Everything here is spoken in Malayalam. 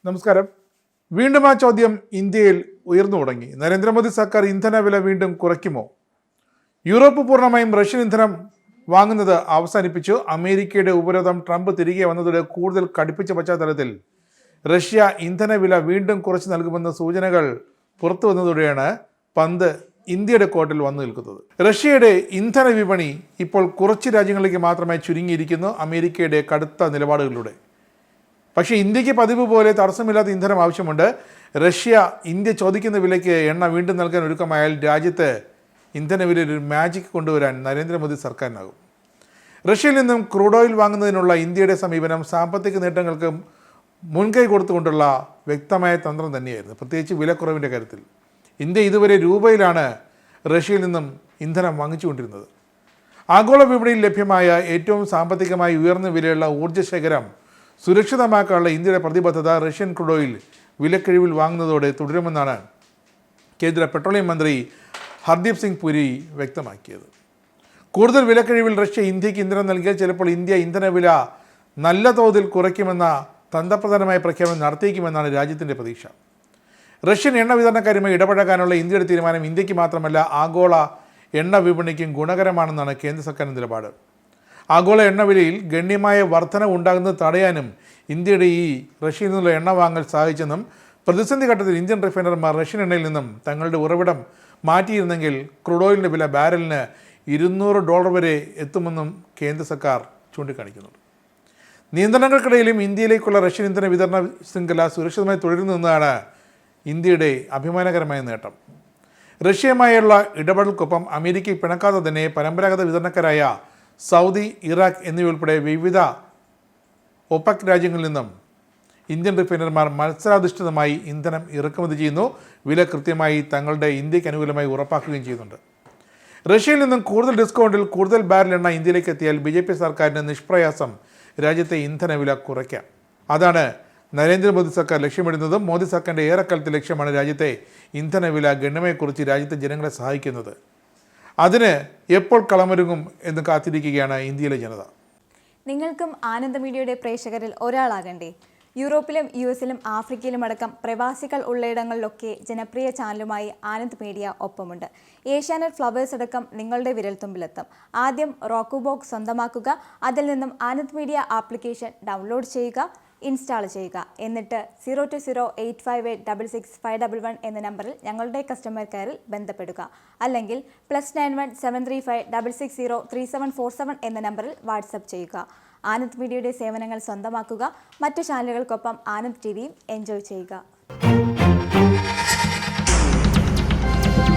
നമസ്കാരം. വീണ്ടും ആ ചോദ്യം ഇന്ത്യയിൽ ഉയർന്നു തുടങ്ങി. നരേന്ദ്രമോദി സർക്കാർ ഇന്ധന വില വീണ്ടും കുറയ്ക്കുമോ? യൂറോപ്പ് പൂർണ്ണമായും റഷ്യൻ ഇന്ധനം വാങ്ങുന്നത് അവസാനിപ്പിച്ചു. അമേരിക്കയുടെ ഉപരോധം ട്രംപ് തിരികെ വന്നതോടെ കൂടുതൽ കടുപ്പിച്ച പശ്ചാത്തലത്തിൽ റഷ്യ ഇന്ധന വില വീണ്ടും കുറച്ച് നൽകുമെന്ന സൂചനകൾ പുറത്തു വന്നതോടെയാണ് പന്ത് ഇന്ത്യയുടെ കോർട്ടിൽ വന്നു നിൽക്കുന്നത്. റഷ്യയുടെ ഇന്ധന വിപണി ഇപ്പോൾ കുറച്ച് രാജ്യങ്ങളിലേക്ക് മാത്രമേ ചുരുങ്ങിയിരിക്കുന്നു, അമേരിക്കയുടെ കടുത്ത നിലപാടുകളിലൂടെ. പക്ഷേ ഇന്ത്യക്ക് പതിവ് പോലെ തടസ്സമില്ലാത്ത ഇന്ധനം ആവശ്യമുണ്ട്. റഷ്യ ഇന്ത്യ ചോദിക്കുന്ന വിലയ്ക്ക് എണ്ണ വീണ്ടും നൽകാൻ ഒരുക്കമായാൽ രാജ്യത്ത് ഇന്ധനവിലയിൽ ഒരു മാജിക് കൊണ്ടുവരാൻ നരേന്ദ്രമോദി സർക്കാരിനാകും. റഷ്യയിൽ നിന്നും ക്രൂഡ് ഓയിൽ വാങ്ങുന്നതിനുള്ള ഇന്ത്യയുടെ സമീപനം സാമ്പത്തിക നേട്ടങ്ങൾക്ക് മുൻകൈ കൊടുത്തുകൊണ്ടുള്ള വ്യക്തമായ തന്ത്രം തന്നെയായിരുന്നു, പ്രത്യേകിച്ച് വിലക്കുറവിൻ്റെ കാര്യത്തിൽ. ഇന്ത്യ ഇതുവരെ രൂപയിലാണ് റഷ്യയിൽ നിന്നും ഇന്ധനം വാങ്ങിച്ചുകൊണ്ടിരുന്നത്. ആഗോള വിപണിയിൽ ലഭ്യമായ ഏറ്റവും സാമ്പത്തികമായി ഉയർന്ന വിലയുള്ള ഊർജ്ജശേഖരം സുരക്ഷിതമാക്കാനുള്ള ഇന്ത്യയുടെ പ്രതിബദ്ധത റഷ്യൻ ക്രൂഡ് ഓയിൽ വിലക്കിഴിവിൽ വാങ്ങുന്നതോടെ തുടരുമെന്നാണ് കേന്ദ്ര പെട്രോളിയം മന്ത്രി ഹർദീപ് സിംഗ് പുരി വ്യക്തമാക്കിയത്. കൂടുതൽ വിലക്കിഴിവിൽ റഷ്യ ഇന്ത്യക്ക് ഇന്ധനം നൽകിയാൽ ചിലപ്പോൾ ഇന്ത്യ ഇന്ധന വില നല്ല തോതിൽ കുറയ്ക്കുമെന്ന തന്ത്രപ്രധാനമായ പ്രഖ്യാപനം നടത്തിയേക്കുമെന്നാണ് രാജ്യത്തിൻ്റെ പ്രതീക്ഷ. റഷ്യൻ എണ്ണ വിതരണക്കാരുമായി ഇടപഴകാനുള്ള ഇന്ത്യയുടെ തീരുമാനം ഇന്ത്യക്ക് മാത്രമല്ല ആഗോള എണ്ണ വിപണിക്കും ഗുണകരമാണെന്നാണ് കേന്ദ്ര സർക്കാരിൻ്റെ നിലപാട്. ആഗോള എണ്ണവിലയിൽ ഗണ്യമായ വർധന ഉണ്ടാകുന്നത് തടയാനും ഇന്ത്യയുടെ ഈ റഷ്യയിൽ നിന്നുള്ള എണ്ണ വാങ്ങൽ സഹായിച്ചെന്നും പ്രതിസന്ധി ഘട്ടത്തിൽ ഇന്ത്യൻ റിഫൈനർമാർ റഷ്യൻ എണ്ണയിൽ നിന്നും തങ്ങളുടെ ഉറവിടം മാറ്റിയിരുന്നെങ്കിൽ ക്രൂഡ് ഓയിലിൻ്റെ വില ബാരലിന് $200 വരെ എത്തുമെന്നും കേന്ദ്ര സർക്കാർ ചൂണ്ടിക്കാണിക്കുന്നുണ്ട്. നിയന്ത്രണങ്ങൾക്കിടയിലും ഇന്ത്യയിലേക്കുള്ള റഷ്യൻ ഇന്ധന വിതരണ ശൃംഖല സുരക്ഷിതമായി തുടരുന്നതെന്നാണ് ഇന്ത്യയുടെ അഭിമാനകരമായ നേട്ടം. റഷ്യയുമായുള്ള ഇടപെടൽക്കൊപ്പം അമേരിക്കയെ പിണക്കാതെ തന്നെ പരമ്പരാഗത വിതരണക്കാരായ സൗദി, ഇറാഖ് എന്നിവയുൾപ്പെടെ വിവിധ ഒപെക് രാജ്യങ്ങളിൽ നിന്നും ഇന്ത്യൻ റിഫൈനർമാർ മത്സരാധിഷ്ഠിതമായി ഇന്ധനം ഇറക്കുമതി ചെയ്യുന്നു. വില കൃത്യമായി തങ്ങളുടെ ഇന്ത്യക്ക് അനുകൂലമായി ഉറപ്പാക്കുകയും ചെയ്യുന്നുണ്ട്. റഷ്യയിൽ നിന്നും കൂടുതൽ ഡിസ്കൗണ്ടിൽ കൂടുതൽ ബാരൽ എണ്ണ ഇന്ത്യയിലേക്ക് എത്തിയാൽ BJP സർക്കാരിന് നിഷ്പ്രയാസം രാജ്യത്തെ ഇന്ധന വില കുറയ്ക്കാം. അതാണ് നരേന്ദ്രമോദി സർക്കാർ ലക്ഷ്യമിടുന്നത്. മോദി സർക്കാരിൻ്റെ ഏറെക്കാലത്തെ ലക്ഷ്യമാണ് രാജ്യത്തെ ഇന്ധന വില ഗണ്യമായി കുറച്ച് രാജ്യത്തെ ജനങ്ങളെ സഹായിക്കുന്നത്. അതിന് എപ്പോൾ കളമൊരുങ്ങും എന്ന് കാത്തിരിക്കുകയാണ് ഇന്ത്യയിലെ ജനത. നിങ്ങൾക്കും ആനന്ദ മീഡിയയുടെ പ്രേക്ഷകരിൽ ഒരാളാകണ്ടേ? യൂറോപ്പിലും US-ലും ആഫ്രിക്കയിലും അടക്കം പ്രവാസികൾ ഉള്ളയിടങ്ങളിലൊക്കെ ജനപ്രിയ ചാനലുമായി ആനന്ദ് മീഡിയ ഒപ്പമുണ്ട്. ഏഷ്യാനെറ്റ് ഫ്ലവേഴ്സ് അടക്കം നിങ്ങളുടെ വിരൽത്തുമ്പിലെത്തും. ആദ്യം റോക്കു ബോക്സ് സ്വന്തമാക്കുക, അതിൽ നിന്നും ആനന്ദ് മീഡിയ ആപ്ലിക്കേഷൻ ഡൗൺലോഡ് ചെയ്യുക, ഇൻസ്റ്റാൾ ചെയ്യുക. എന്നിട്ട് 02085866511 എന്ന നമ്പറിൽ ഞങ്ങളുടെ കസ്റ്റമർ കെയറിൽ ബന്ധപ്പെടുക. അല്ലെങ്കിൽ +91 735 660 3747 എന്ന നമ്പറിൽ വാട്സപ്പ് ചെയ്യുക. ആനന്ദ് മീഡിയയുടെ സേവനങ്ങൾ സ്വന്തമാക്കുക. മറ്റു ചാനലുകൾക്കൊപ്പം ആനന്ദ് TVയും എൻജോയ് ചെയ്യുക.